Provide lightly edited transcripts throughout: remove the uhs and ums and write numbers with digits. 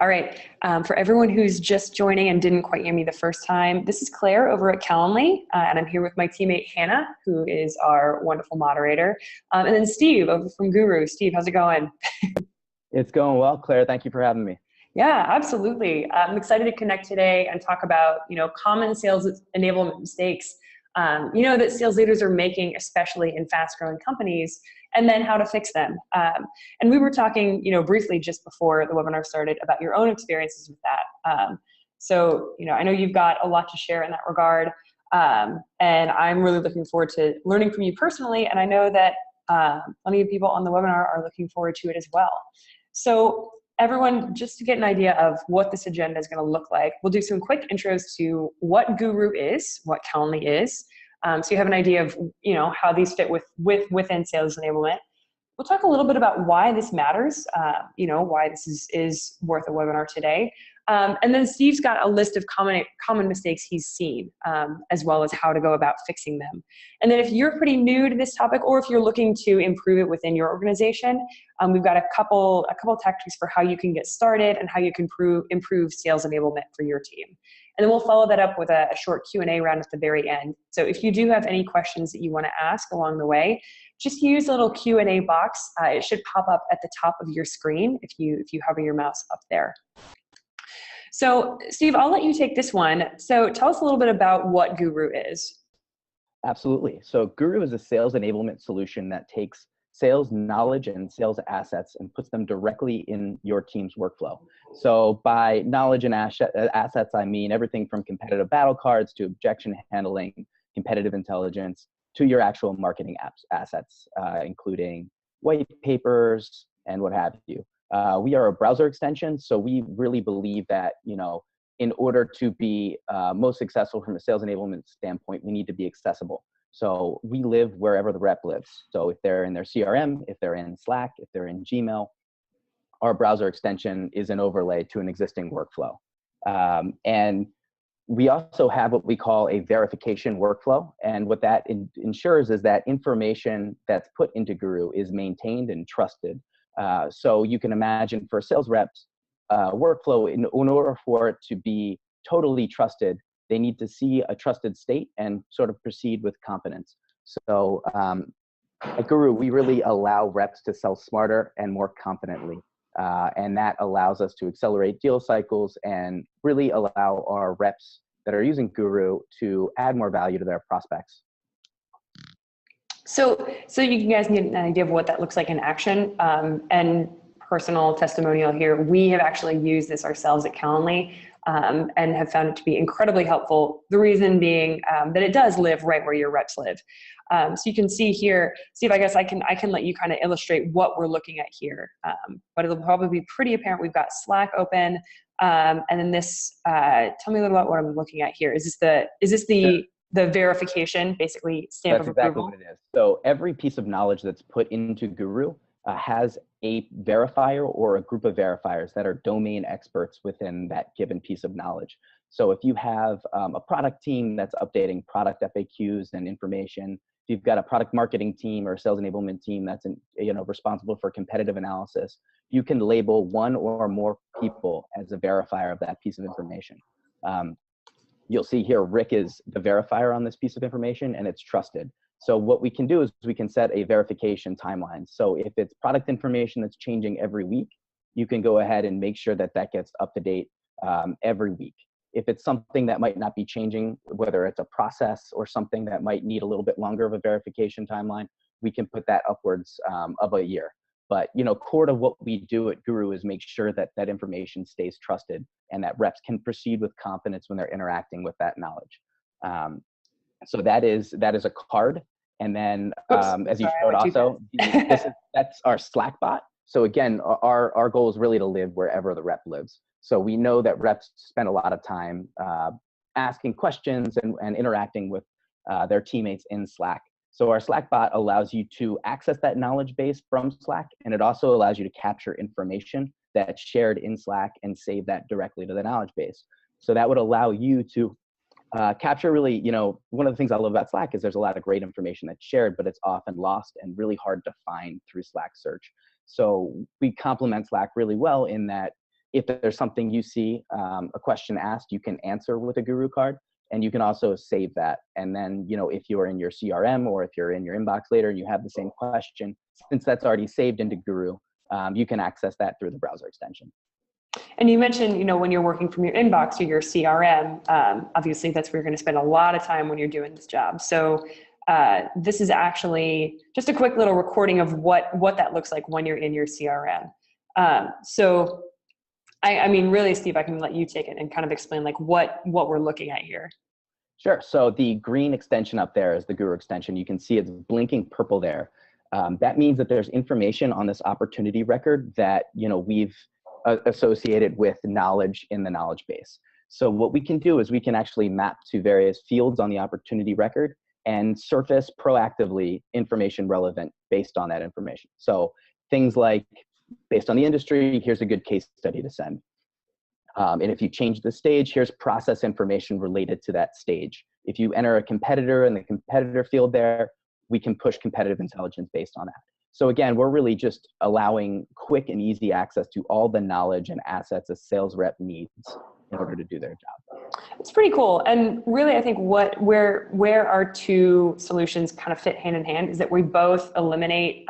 All right. For everyone who's just joining and didn't quite hear me the first time, this is Claire over at Calendly, and I'm here with my teammate Hannah, who is our wonderful moderator, and then Steve over from Guru. Steve, how's it going? It's going well, Claire. Thank you for having me. Yeah, absolutely. I'm excited to connect today and talk about, common sales enablement mistakes, that sales leaders are making, especially in fast-growing companies, and then how to fix them. And we were talking, briefly just before the webinar started about your own experiences with that. So, I know you've got a lot to share in that regard, and I'm really looking forward to learning from you personally, and I know that plenty of people on the webinar are looking forward to it as well. So everyone, just to get an idea of what this agenda is going to look like, we'll do some quick intros to what Guru is, what Calendly is, so you have an idea of how these fit within sales enablement. We'll talk a little bit about why this matters, why this is worth a webinar today. And then Steve's got a list of common mistakes he's seen, as well as how to go about fixing them. And then if you're pretty new to this topic, or if you're looking to improve it within your organization, we've got a couple tactics for how you can get started and how you can improve sales enablement for your team. And then we'll follow that up with a short Q&A round at the very end. So if you do have any questions that you want to ask along the way, just use the little Q&A box. It should pop up at the top of your screen if you hover your mouse up there. So Steve, I'll let you take this one. So tell us a little bit about what Guru is. Absolutely. So Guru is a sales enablement solution that takes sales knowledge and sales assets and puts them directly in your team's workflow. So by knowledge and assets, I mean everything from competitive battle cards to objection handling, competitive intelligence, to your actual marketing assets, including white papers and what have you. We are a browser extension, so we really believe that, in order to be most successful from a sales enablement standpoint, we need to be accessible. So we live wherever the rep lives. So if they're in their CRM, if they're in Slack, if they're in Gmail, our browser extension is an overlay to an existing workflow. And we also have what we call a verification workflow. And what that ensures is that information that's put into Guru is maintained and trusted. So you can imagine for a sales rep's workflow, in order for it to be totally trusted, they need to see a trusted state and sort of proceed with confidence. So at Guru, we really allow reps to sell smarter and more confidently. And that allows us to accelerate deal cycles and really allow our reps that are using Guru to add more value to their prospects. So you guys get an idea of what that looks like in action, and personal testimonial here. We have actually used this ourselves at Calendly, and have found it to be incredibly helpful. The reason being that it does live right where your reps live. So you can see here, Steve, I guess I can let you kind of illustrate what we're looking at here. But it'll probably be pretty apparent. We've got Slack open, and then this. Tell me a little about what I'm looking at here. Is this the verification, basically stamp of approval? That's exactly what it is. So every piece of knowledge that's put into Guru has a verifier or a group of verifiers that are domain experts within that given piece of knowledge. So if you have a product team that's updating product FAQs and information, if you've got a product marketing team or a sales enablement team that's responsible for competitive analysis, you can label one or more people as a verifier of that piece of information. You'll see here, Rick is the verifier on this piece of information, and it's trusted. So what we can do is we can set a verification timeline. So if it's product information that's changing every week, you can go ahead and make sure that that gets up to date every week. If it's something that might not be changing, whether it's a process or something that might need a little bit longer of a verification timeline, we can put that upwards of a year. But core to what we do at Guru is make sure that that information stays trusted and that reps can proceed with confidence when they're interacting with that knowledge. So that is a card. And then as you showed also, that's our Slack bot. So again, our goal is really to live wherever the rep lives. So we know that reps spend a lot of time asking questions and interacting with their teammates in Slack. So our Slack bot allows you to access that knowledge base from Slack, and it also allows you to capture information that's shared in Slack and save that directly to the knowledge base. So that would allow you to capture really, one of the things I love about Slack is there's a lot of great information that's shared, but it's often lost and really hard to find through Slack search. So we complement Slack really well in that if there's something you see, a question asked, you can answer with a Guru card, and you can also save that. And then, if you're in your CRM or if you're in your inbox later and you have the same question, since that's already saved into Guru, you can access that through the browser extension. And you mentioned, when you're working from your inbox or your CRM, obviously that's where you're going to spend a lot of time when you're doing this job. So this is actually just a quick little recording of what that looks like when you're in your CRM. So I mean, really, Steve, I can let you take it and kind of explain like what we're looking at here. Sure. So the green extension up there is the Guru extension. You can see it's blinking purple there. That means that there's information on this opportunity record that, we've associated with knowledge in the knowledge base. So what we can do is we can actually map to various fields on the opportunity record and surface proactively information relevant based on that information. So things like, based on the industry, here's a good case study to send. And if you change the stage, here's process information related to that stage. If you enter a competitor in the competitor field there, we can push competitive intelligence based on that. So again, we're really just allowing quick and easy access to all the knowledge and assets a sales rep needs in order to do their job. It's pretty cool. And really, I think where our two solutions kind of fit hand in hand is that we both eliminate,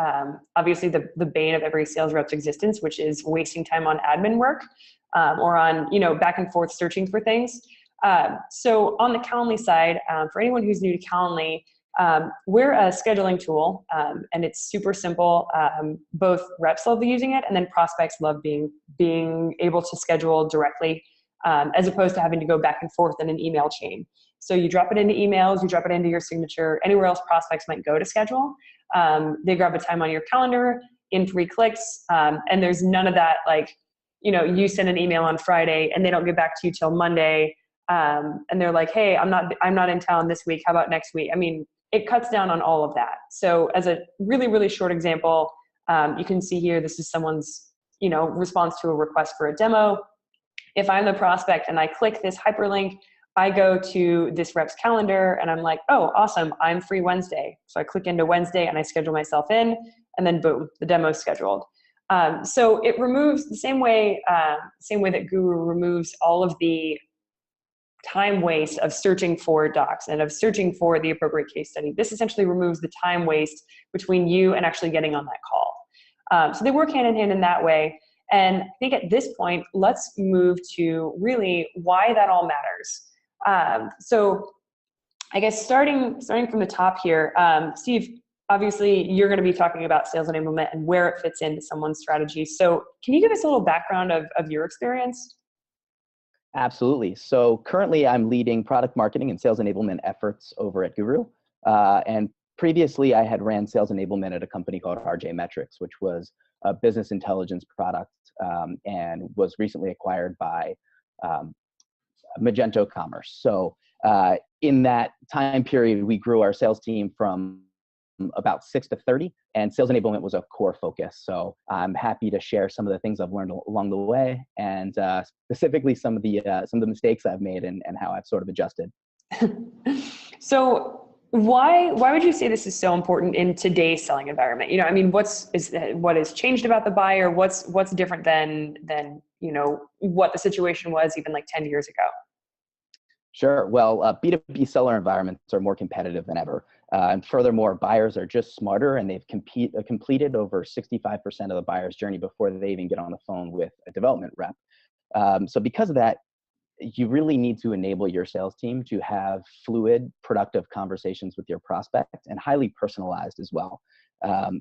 obviously, the bane of every sales rep's existence, which is wasting time on admin work or on, back and forth searching for things. So on the Calendly side, for anyone who's new to Calendly, we're a scheduling tool, and it's super simple. Both reps love using it, and then prospects love being able to schedule directly, as opposed to having to go back and forth in an email chain. So you drop it into emails, you drop it into your signature, anywhere else prospects might go to schedule. They grab a time on your calendar in 3 clicks, and there's none of that, like, you send an email on Friday and they don't get back to you till Monday, and they're like, hey, I'm not in town this week. How about next week? I mean, it cuts down on all of that. So as a really, really short example, you can see here, this is someone's, response to a request for a demo. If I'm the prospect and I click this hyperlink, I go to this rep's calendar and I'm like, oh, awesome, I'm free Wednesday. So I click into Wednesday and I schedule myself in, and then boom, the demo's scheduled. So it removes the same way that Guru removes all of the time waste of searching for docs and of searching for the appropriate case study. This essentially removes the time waste between you and actually getting on that call. So they work hand in hand in that way. And I think at this point, let's move to really why that all matters. So I guess starting from the top here, Steve, obviously you're going to be talking about sales enablement and where it fits into someone's strategy. So can you give us a little background of your experience? Absolutely. So currently I'm leading product marketing and sales enablement efforts over at Guru. And previously I had ran sales enablement at a company called RJ Metrics, which was a business intelligence product, and was recently acquired by Magento Commerce. So in that time period, we grew our sales team from about 6 to 30, and sales enablement was a core focus. So I'm happy to share some of the things I've learned along the way, and specifically some of the mistakes I've made and how I've sort of adjusted. So why would you say this is so important in today's selling environment? I mean, what has changed about the buyer? What's different than what the situation was even like 10 years ago? Sure. Well, B2B seller environments are more competitive than ever. And furthermore, buyers are just smarter, and they've completed over 65% of the buyer's journey before they even get on the phone with a development rep. So because of that, you really need to enable your sales team to have fluid, productive conversations with your prospect, and highly personalized as well.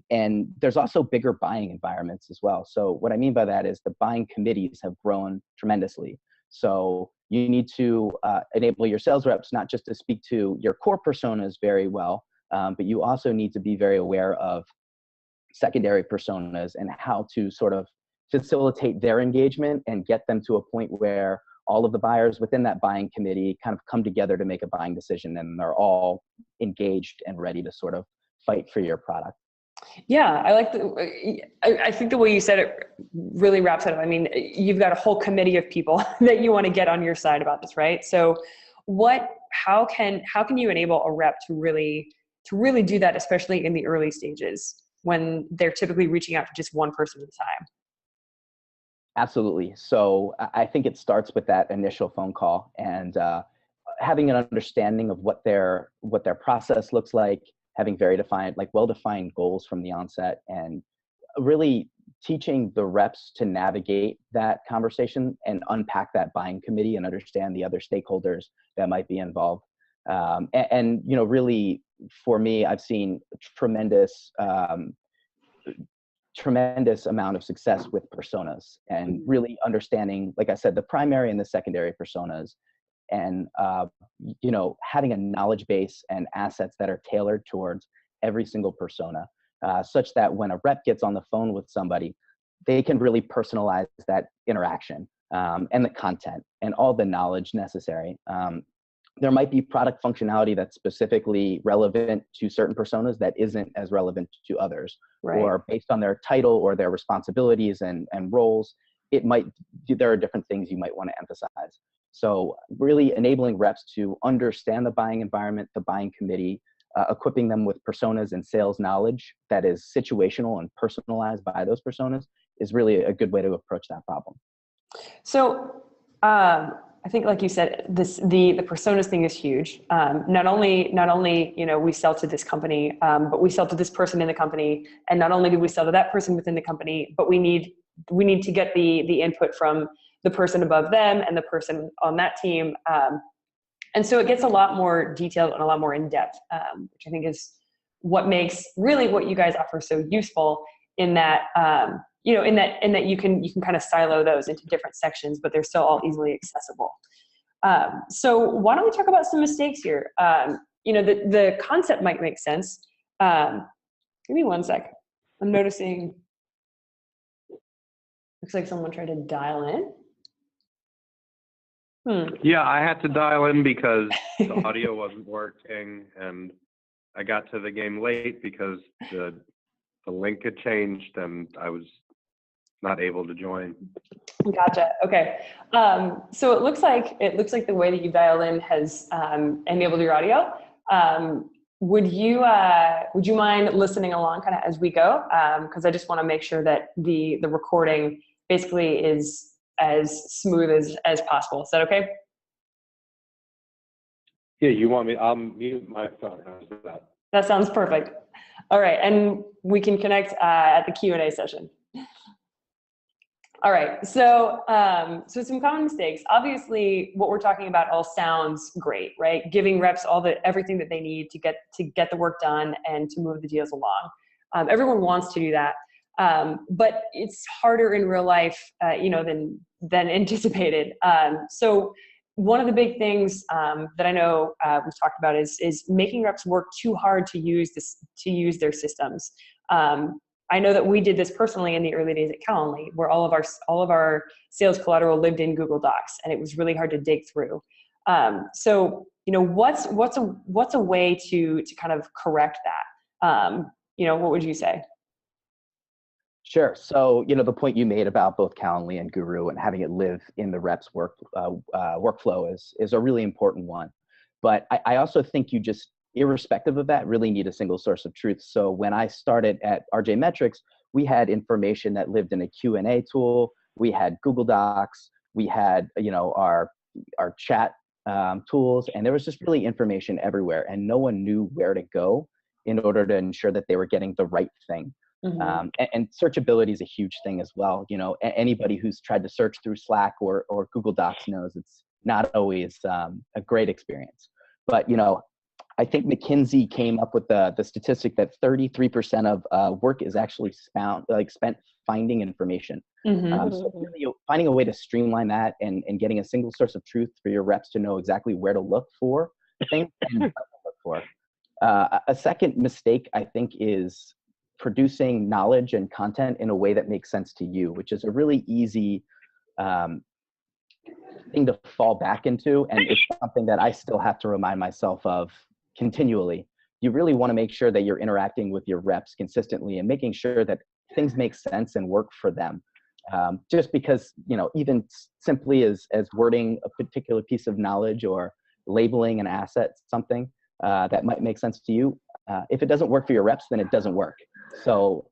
And there's also bigger buying environments as well. So what I mean by that is the buying committees have grown tremendously. So you need to enable your sales reps not just to speak to your core personas very well, but you also need to be very aware of secondary personas and how to sort of facilitate their engagement and get them to a point where all of the buyers within that buying committee kind of come together to make a buying decision, and they're all engaged and ready to sort of fight for your product. Yeah, I think the way you said it really wraps it up. I mean, you've got a whole committee of people that you want to get on your side about this, right? So how can you enable a rep to really do that, especially in the early stages when they're typically reaching out to just one person at a time? Absolutely. So I think it starts with that initial phone call and having an understanding of what their process looks like, having very defined, like well-defined goals from the onset, and really teaching the reps to navigate that conversation and unpack that buying committee and understand the other stakeholders that might be involved. And you know, really, for me, I've seen tremendous amount of success with personas and really understanding, like I said, the primary and the secondary personas, and you know, having a knowledge base and assets that are tailored towards every single persona, such that when a rep gets on the phone with somebody, they can really personalize that interaction, and the content and all the knowledge necessary. There might be product functionality that's specifically relevant to certain personas that isn't as relevant to others, Right. or based on their title or their responsibilities and roles, there are different things you might want to emphasize. So really enabling reps to understand the buying environment, the buying committee, equipping them with personas and sales knowledge that is situational and personalized by those personas is really a good way to approach that problem. So I think, like you said, the personas thing is huge. Not only you know, we sell to this company, but we sell to this person in the company, and not only do we sell to that person within the company, but we need to get the input from the person above them and the person on that team. And so it gets a lot more detailed and a lot more in depth, which I think is what makes really what you guys offer so useful, in that you know, in that you can kind of silo those into different sections, but they're still all easily accessible. So why don't we talk about some mistakes here? You know, the concept might make sense. Give me one sec. I'm noticing, looks like someone tried to dial in. Yeah, I had to dial in because the audio wasn't working, and I got to the game late because the link had changed and I was not able to join. Gotcha. Okay. So it looks like the way that you dial in has enabled your audio. Would you mind listening along kind of as we go? Because I just want to make sure that the recording basically is as smooth as possible. Is that okay? Yeah, you want me? I'll mute my phone. How's that? That sounds perfect. All right, and we can connect at the Q&A session. All right, so some common mistakes. Obviously, what we're talking about all sounds great, right? Giving reps everything that they need to get the work done and to move the deals along. Everyone wants to do that, but it's harder in real life, you know, than anticipated. So one of the big things that I know we've talked about is making reps work too hard to use their systems. I know that we did this personally in the early days at Calendly, where all of our sales collateral lived in Google Docs, and it was really hard to dig through. So, you know, what's a way to kind of correct that? You know, what would you say? Sure. So, you know, the point you made about both Calendly and Guru and having it live in the reps workflow is a really important one. But I also think you just, irrespective of that, really need a single source of truth. So when I started at RJ Metrics, we had information that lived in a Q&A tool. We had Google Docs. We had, you know, our chat tools, and there was just really information everywhere, and no one knew where to go in order to ensure that they were getting the right thing. Mm-hmm. And searchability is a huge thing as well. You know, anybody who's tried to search through Slack or Google Docs knows it's not always a great experience. But, you know, I think McKinsey came up with the statistic that 33% of work is actually spent finding information. Mm-hmm. So really finding a way to streamline that and getting a single source of truth for your reps to know exactly where to look for things and what to look for. A second mistake, I think, is producing knowledge and content in a way that makes sense to you, which is a really easy thing to fall back into. And it's something that I still have to remind myself of continually. You really want to make sure that you're interacting with your reps consistently and making sure that things make sense and work for them. Just because, you know, even simply as wording a particular piece of knowledge or labeling an asset, something that might make sense to you, if it doesn't work for your reps, then it doesn't work. So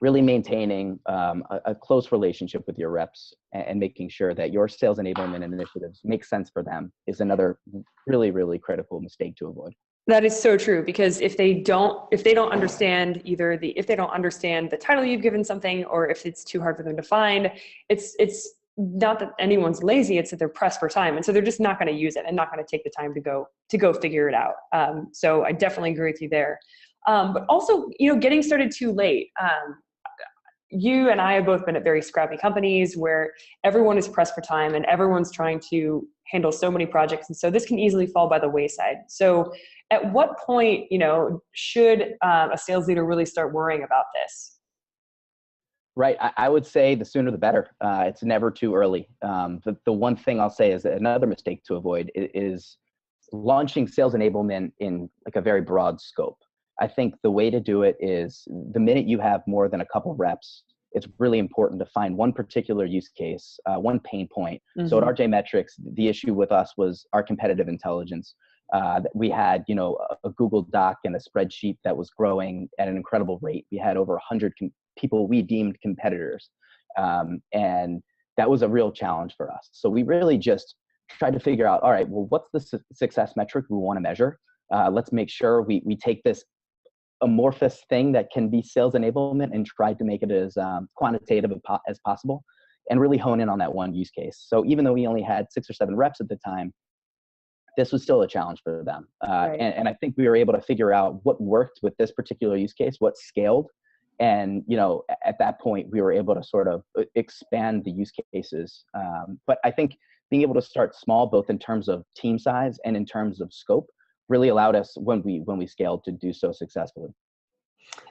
really maintaining a close relationship with your reps and making sure that your sales enablement initiatives make sense for them is another really, really critical mistake to avoid. That is so true, because if they don't understand if they don't understand the title you've given something, or if it's too hard for them to find, it's not that anyone's lazy, it's that they're pressed for time. And so they're just not going to use it and not going to take the time to go figure it out. So I definitely agree with you there. But also, getting started too late. You and I have both been at very scrappy companies where everyone is pressed for time and everyone's trying to handle so many projects. And so this can easily fall by the wayside. So at what point, should a sales leader really start worrying about this? Right. I would say the sooner the better. It's never too early. The one thing I'll say is that another mistake to avoid is launching sales enablement in like a very broad scope. I think the way to do it is the minute you have more than a couple reps, it's really important to find one particular use case, one pain point. Mm-hmm. So at RJ Metrics, the issue with us was our competitive intelligence. We had, a Google Doc and a spreadsheet that was growing at an incredible rate. We had over 100 people we deemed competitors. And that was a real challenge for us. So we really just tried to figure out, all right, well, what's the success metric we want to measure? Let's make sure we take this amorphous thing that can be sales enablement and try to make it as quantitative as possible and really hone in on that one use case. So even though we only had 6 or 7 reps at the time, this was still a challenge for them. Right. And I think we were able to figure out what worked with this particular use case, what scaled. And, at that point, we were able to sort of expand the use cases. But I think being able to start small, both in terms of team size and in terms of scope, really allowed us when we scaled to do so successfully.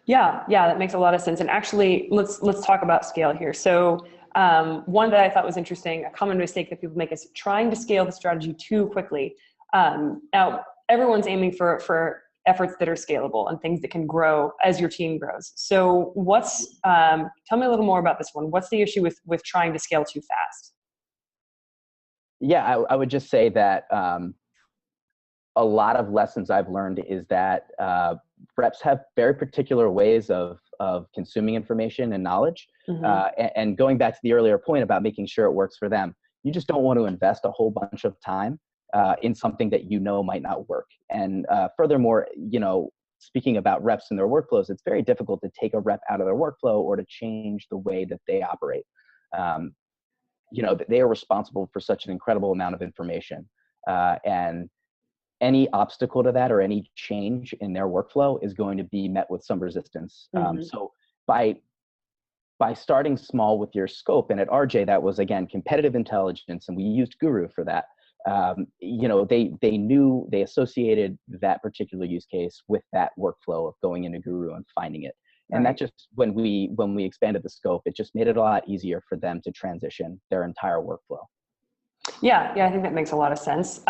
Yeah, that makes a lot of sense. And actually, let's talk about scale here. So one that I thought was interesting, a common mistake that people make is trying to scale the strategy too quickly. Now, everyone's aiming for efforts that are scalable and things that can grow as your team grows. So tell me a little more about this one. What's the issue with trying to scale too fast? Yeah, I would just say that a lot of lessons I've learned is that reps have very particular ways of consuming information and knowledge. Mm-hmm. And going back to the earlier point about making sure it works for them, you just don't want to invest a whole bunch of time in something that might not work. And furthermore, speaking about reps and their workflows, it's very difficult to take a rep out of their workflow or to change the way that they operate. They are responsible for such an incredible amount of information. And any obstacle to that or any change in their workflow is going to be met with some resistance. Mm-hmm. So by starting small with your scope, and at RJ, that was, again, competitive intelligence, and we used Guru for that. They associated that particular use case with that workflow of going into Guru and finding it. And that just, when we expanded the scope, it just made it a lot easier for them to transition their entire workflow. Yeah, I think that makes a lot of sense.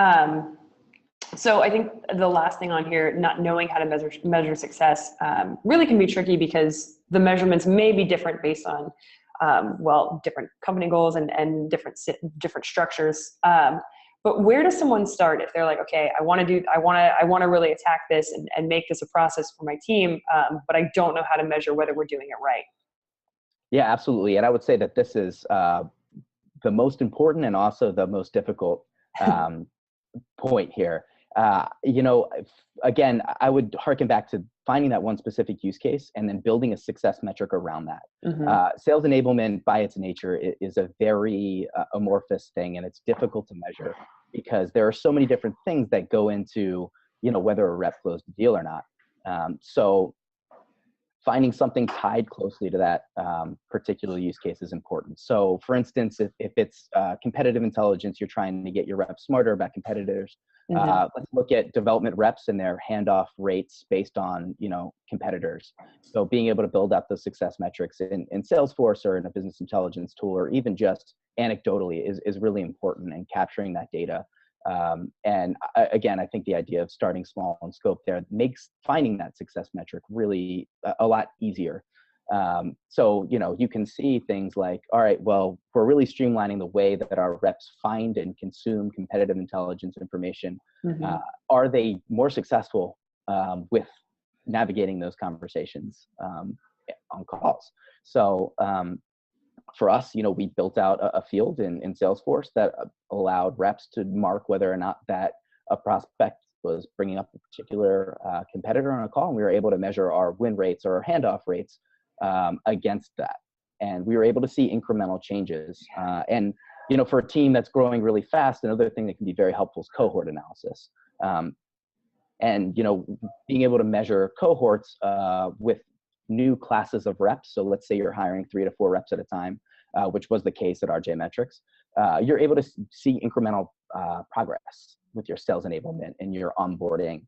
So I think the last thing on here, not knowing how to measure success, really can be tricky because the measurements may be different based on, different company goals and different structures. But where does someone start if they're like, okay, I want to really attack this and make this a process for my team, but I don't know how to measure whether we're doing it right? Yeah, absolutely. And I would say that this is the most important and also the most difficult point here. Again, I would harken back to finding that one specific use case and then building a success metric around that. Mm-hmm. Sales enablement by its nature is a very amorphous thing, and it's difficult to measure because there are so many different things that go into, whether a rep closed the deal or not. So finding something tied closely to that particular use case is important. So for instance, if it's competitive intelligence, you're trying to get your reps smarter about competitors. Mm-hmm. Let's look at development reps and their handoff rates based on, competitors. So being able to build out those success metrics in Salesforce or in a business intelligence tool, or even just anecdotally is really important in capturing that data. And again, I think the idea of starting small in scope there makes finding that success metric really a lot easier. So, you can see things like, all right, well, we're really streamlining the way that our reps find and consume competitive intelligence information. Mm-hmm. Are they more successful with navigating those conversations on calls? So for us, we built out a field in Salesforce that allowed reps to mark whether or not that a prospect was bringing up a particular competitor on a call, and we were able to measure our win rates or our handoff rates against that. And we were able to see incremental changes. And for a team that's growing really fast, another thing that can be very helpful is cohort analysis. And being able to measure cohorts with new classes of reps. So let's say you're hiring 3 to 4 reps at a time, which was the case at RJ Metrics. You're able to see incremental progress with your sales enablement and your onboarding,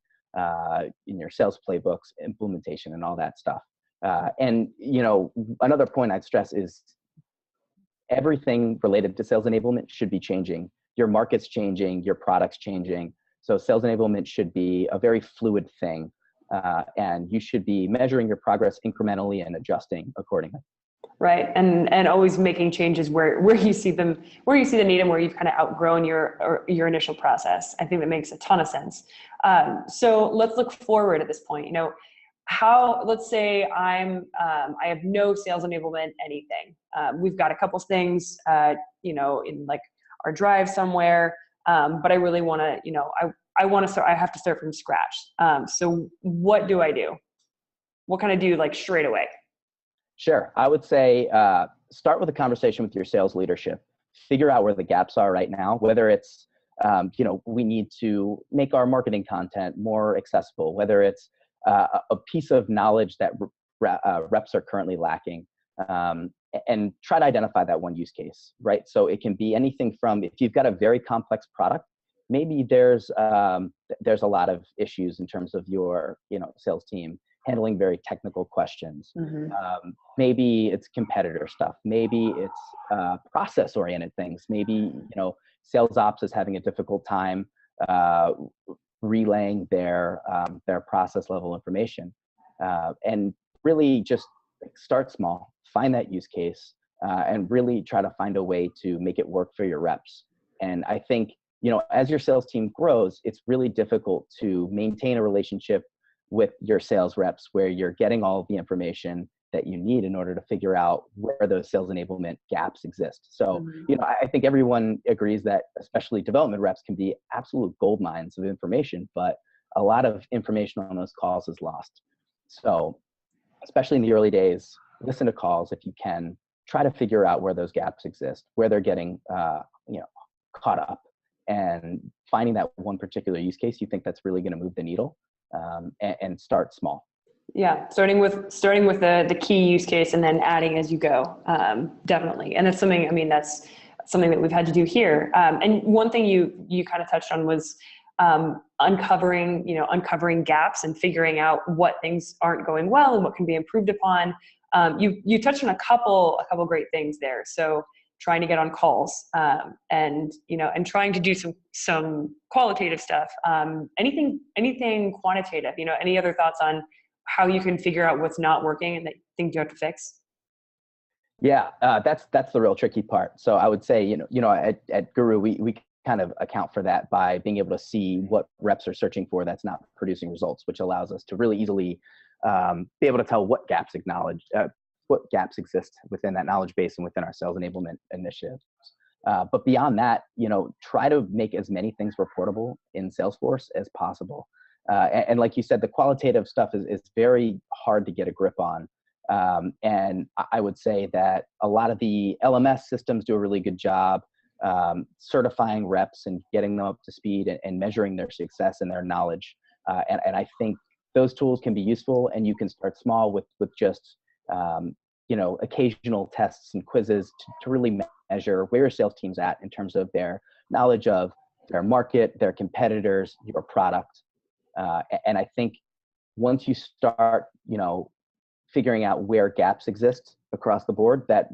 in your sales playbooks, implementation, and all that stuff. And another point I'd stress is everything related to sales enablement should be changing. Your market's changing, your product's changing. So sales enablement should be a very fluid thing. And you should be measuring your progress incrementally and adjusting accordingly. Right, and always making changes where you see the need and where you've kind of outgrown your initial process. I think that makes a ton of sense. So let's look forward at this point. Let's say I have no sales enablement anything. We've got a couple things, in like our drive somewhere, but I really want to, I want to start. I have to start from scratch. So what do I do? What can I do like straight away? Sure. I would say start with a conversation with your sales leadership. Figure out where the gaps are right now, whether it's, we need to make our marketing content more accessible, whether it's a piece of knowledge that reps are currently lacking, and try to identify that one use case, right? So it can be anything from, if you've got a very complex product, maybe there's a lot of issues in terms of your, sales team handling very technical questions. Mm-hmm. Maybe it's competitor stuff. Maybe it's process-oriented things. Maybe, sales ops is having a difficult time relaying their process level information. And really just start small, find that use case, and really try to find a way to make it work for your reps. And I think, as your sales team grows, it's really difficult to maintain a relationship with your sales reps where you're getting all of the information that you need in order to figure out where those sales enablement gaps exist. So, I think everyone agrees that especially development reps can be absolute gold mines of information, but a lot of information on those calls is lost. So, especially in the early days, listen to calls if you can, try to figure out where those gaps exist, where they're getting, caught up, and finding that one particular use case you think that's really going to move the needle, and start small. Yeah, starting with the key use case and then adding as you go. Definitely, and that's something that we've had to do here. And one thing you kind of touched on was uncovering gaps and figuring out what things aren't going well and what can be improved upon. You touched on a couple great things there. So trying to get on calls, and trying to do some qualitative stuff. Anything quantitative? Any other thoughts on how you can figure out what's not working and that things you have to fix? Yeah, that's the real tricky part. So I would say, at Guru, we kind of account for that by being able to see what reps are searching for that's not producing results, which allows us to really easily be able to tell what gaps exist within that knowledge base and within our sales enablement initiatives. But beyond that, try to make as many things reportable in Salesforce as possible. And like you said, the qualitative stuff is very hard to get a grip on. And I would say that a lot of the LMS systems do a really good job certifying reps and getting them up to speed and measuring their success and their knowledge. And I think those tools can be useful, and you can start small with just occasional tests and quizzes to really measure where your sales team's at in terms of their knowledge of their market, their competitors, your product. And I think once you start, figuring out where gaps exist across the board, that,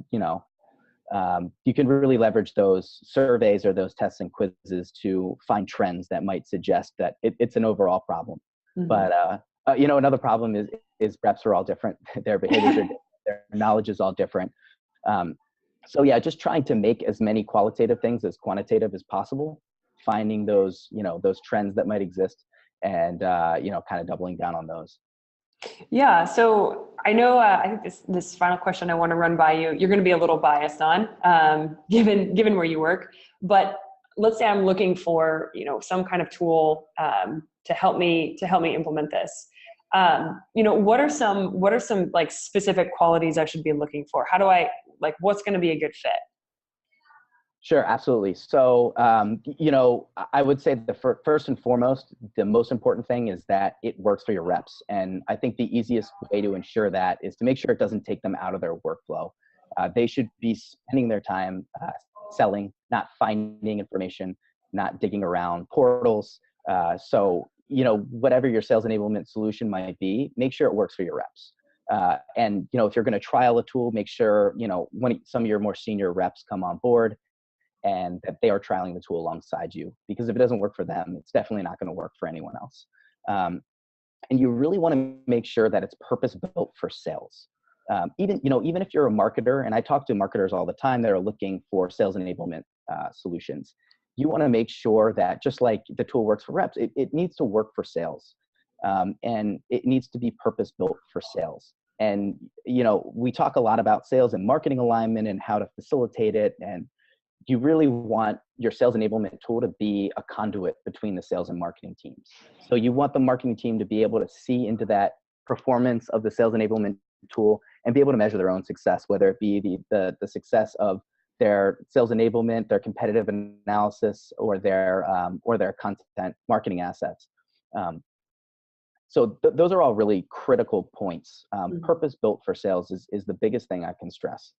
you can really leverage those surveys or those tests and quizzes to find trends that might suggest that it's an overall problem. Mm-hmm. But, another problem is reps are all different. Their behaviors are different. Their knowledge is all different. So yeah, just trying to make as many qualitative things as quantitative as possible, finding those trends that might exist, and kind of doubling down on those. Yeah, so I know, I think this final question I want to run by you, you're going to be a little biased on, given where you work, but let's say I'm looking for, some kind of tool, to help me implement this. What are some like specific qualities I should be looking for? How do I, like, what's going to be a good fit? Sure, absolutely. So, I would say the first and foremost, the most important thing is that it works for your reps. And I think the easiest way to ensure that is to make sure it doesn't take them out of their workflow. They should be spending their time selling, not finding information, not digging around portals. Whatever your sales enablement solution might be, make sure it works for your reps. If you're going to trial a tool, make sure, when some of your more senior reps come on board, and that they are trialing the tool alongside you. Because if it doesn't work for them, it's definitely not going to work for anyone else. And you really want to make sure that it's purpose built for sales. Even if you're a marketer, and I talk to marketers all the time that are looking for sales enablement solutions, you want to make sure that just like the tool works for reps, it needs to work for sales. And it needs to be purpose built for sales. And, we talk a lot about sales and marketing alignment and how to facilitate it. And you really want your sales enablement tool to be a conduit between the sales and marketing teams. So you want the marketing team to be able to see into that performance of the sales enablement tool and be able to measure their own success, whether it be the success of their sales enablement, their competitive analysis, or their content marketing assets. Those are all really critical points. Purpose built for sales is the biggest thing I can stress.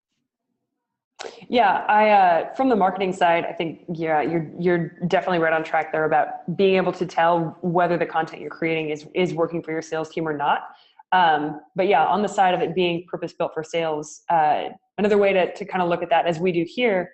Yeah, I from the marketing side, I think you're definitely right on track there about being able to tell whether the content you're creating is working for your sales team or not. But yeah, on the side of it being purpose built for sales, another way to kind of look at that, as we do here,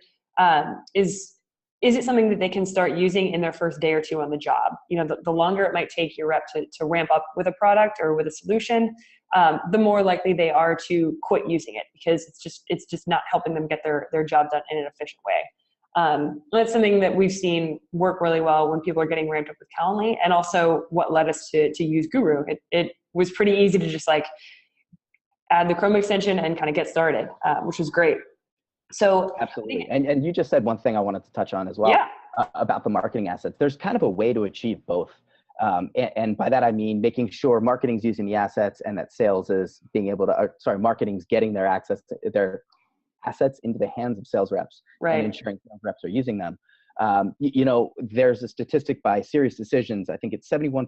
is it something that they can start using in their first day or two on the job? The longer it might take your rep to ramp up with a product or with a solution, the more likely they are to quit using it, because it's just not helping them get their job done in an efficient way. That's something that we've seen work really well when people are getting ramped up with Calendly, and also what led us to use Guru. It was pretty easy to just like add the Chrome extension and kind of get started, which was great. So absolutely. And you just said one thing I wanted to touch on as well. Yeah. About the marketing assets. There's kind of a way to achieve both. And by that, I mean making sure marketing's using the assets and that sales is being able to, marketing's getting their assets into the hands of sales reps, right, and ensuring sales reps are using them. There's a statistic by Serious Decisions. I think it's 71%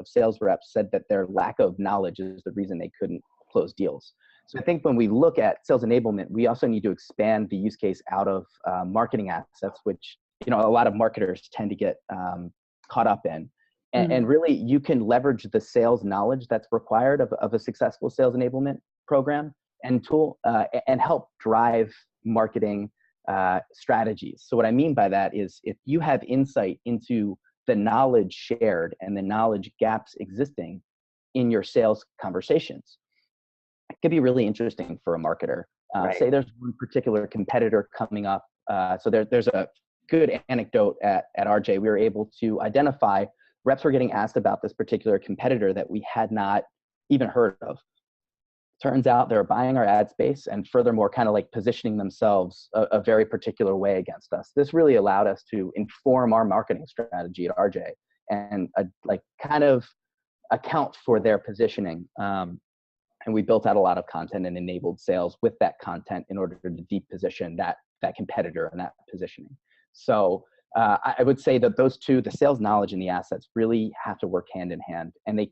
of sales reps said that their lack of knowledge is the reason they couldn't close deals. So I think when we look at sales enablement, we also need to expand the use case out of marketing assets, which, a lot of marketers tend to get caught up in. And really, you can leverage the sales knowledge that's required of a successful sales enablement program and tool and help drive marketing strategies. So what I mean by that is, if you have insight into the knowledge shared and the knowledge gaps existing in your sales conversations, it could be really interesting for a marketer. Right. Say there's one particular competitor coming up. So there's a good anecdote at RJ. We were able to identify reps were getting asked about this particular competitor that we had not even heard of. Turns out they're buying our ad space, and furthermore, kind of like positioning themselves a very particular way against us. This really allowed us to inform our marketing strategy at RJ and kind of account for their positioning. And we built out a lot of content and enabled sales with that content in order to deep position that competitor and that positioning. So I would say that those two, the sales knowledge and the assets, really have to work hand in hand, and they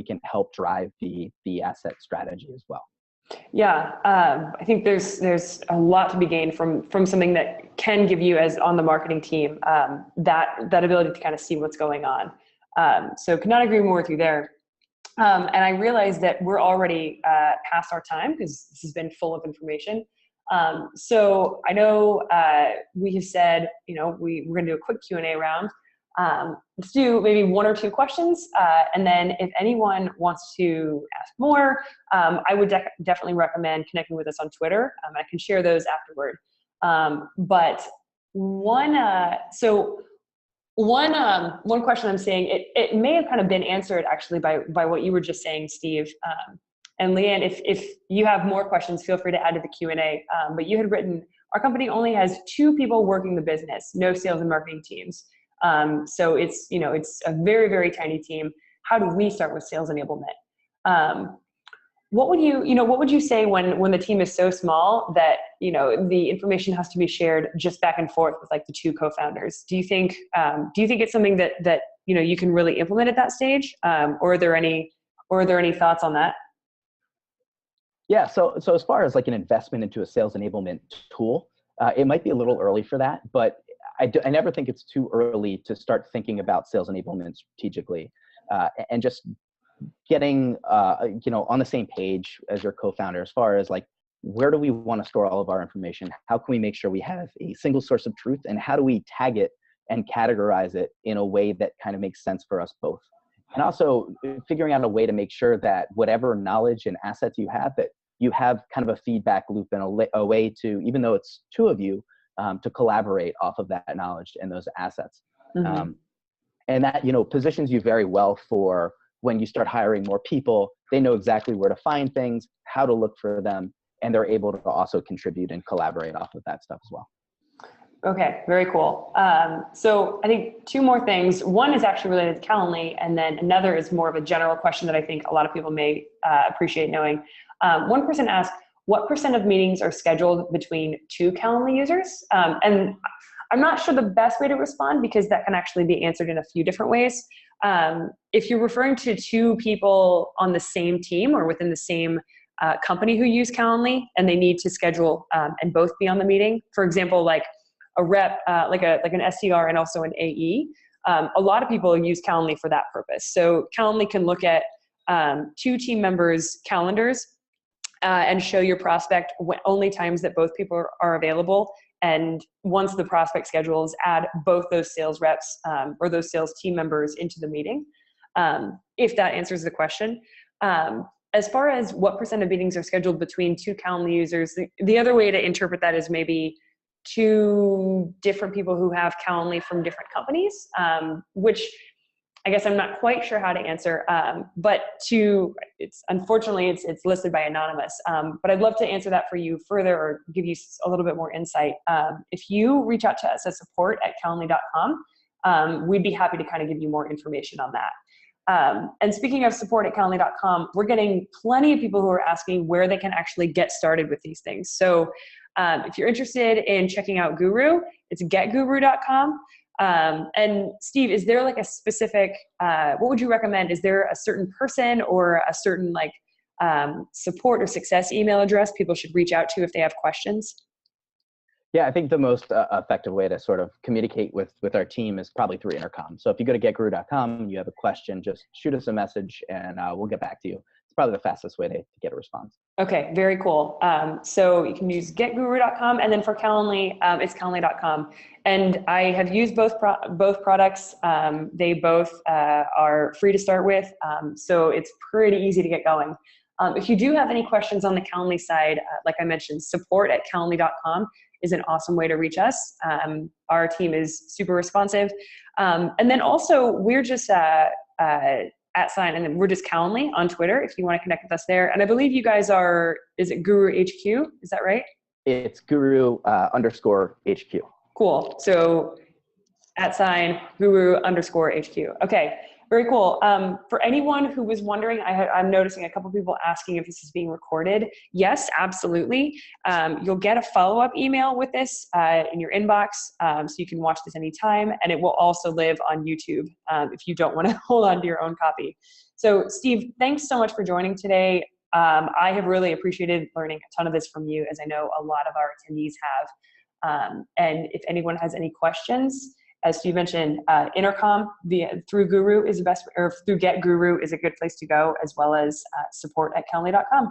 can help drive the asset strategy as well. Yeah, I think there's a lot to be gained from something that can give you, as on the marketing team, that ability to kind of see what's going on. So could not agree more with you there. And I realize that we're already past our time, because this has been full of information. So I know we have said, we're going to do a quick Q&A round. Let's do maybe one or two questions. And then if anyone wants to ask more, I would definitely recommend connecting with us on Twitter. I can share those afterward. But one, so One question I'm seeing, it may have kind of been answered actually by what you were just saying, Steve. And Leanne, if you have more questions, feel free to add to the Q&A. But you had written, our company only has 2 people working the business, no sales and marketing teams. So it's, it's a very, very tiny team. How do we start with sales enablement? What would you say when the team is so small that, the information has to be shared just back and forth with like the 2 co-founders? Do you think it's something that you can really implement at that stage? Or are there any thoughts on that? Yeah, so as far as like an investment into a sales enablement tool, it might be a little early for that, but I never think it's too early to start thinking about sales enablement strategically, and just getting on the same page as your co-founder as far as like, where do we want to store all of our information? How can we make sure we have a single source of truth, and how do we tag it and categorize it in a way that kind of makes sense for us both? And also figuring out a way to make sure that whatever knowledge and assets you have, that you have kind of a feedback loop and a way to, even though it's 2 of you, to collaborate off of that knowledge and those assets. Mm-hmm. And that, positions you very well for when you start hiring more people. They know exactly where to find things, how to look for them, and they're able to also contribute and collaborate off of that stuff as well. Okay, very cool. So I think 2 more things. One is actually related to Calendly, and then another is more of a general question that I think a lot of people may appreciate knowing. One person asked, what % of meetings are scheduled between 2 Calendly users? And I'm not sure the best way to respond, because that can actually be answered in a few different ways. If you're referring to 2 people on the same team or within the same company who use Calendly, and they need to schedule and both be on the meeting, for example, like a rep, like an SDR and also an AE, a lot of people use Calendly for that purpose. So Calendly can look at 2 team members' calendars and show your prospect only times that both people are available. And once the prospect schedules, add both those sales reps or those sales team members into the meeting, if that answers the question. As far as what % of meetings are scheduled between 2 Calendly users, the other way to interpret that is maybe 2 different people who have Calendly from different companies, which I guess I'm not quite sure how to answer, but unfortunately it's listed by anonymous. But I'd love to answer that for you further or give you a little bit more insight. If you reach out to us at support@calendly.com, we'd be happy to kind of give you more information on that. And speaking of support@calendly.com, we're getting plenty of people who are asking where they can actually get started with these things. So if you're interested in checking out Guru, it's getguru.com. And Steve, is there like a specific, what would you recommend? Is there a certain person or a certain like support or success email address people should reach out to if they have questions? Yeah, I think the most effective way to sort of communicate with our team is probably through intercom. So if you go to getguru.com and you have a question, just shoot us a message and we'll get back to you. It's probably the fastest way to get a response. Okay, very cool. So you can use getguru.com, and then for Calendly, it's calendly.com. And I have used both products. They both are free to start with, so it's pretty easy to get going. If you do have any questions on the Calendly side, like I mentioned, support@calendly.com is an awesome way to reach us. Our team is super responsive. And then also we're just @sign, and then we're just Calendly on Twitter if you want to connect with us there. And I believe you guys is it Guru HQ? Is that right? It's Guru _HQ. Cool. So @sign Guru _HQ. Okay. Very cool. For anyone who was wondering, I'm noticing a couple people asking if this is being recorded. Yes, absolutely. You'll get a follow-up email with this in your inbox, so you can watch this anytime, and it will also live on YouTube if you don't want to hold on to your own copy. So Steve, thanks so much for joining today. I have really appreciated learning a ton of this from you, as I know a lot of our attendees have. And if anyone has any questions, as Steve mentioned, intercom through Guru is the best, or through Get Guru is a good place to go, as well as support@calendly.com.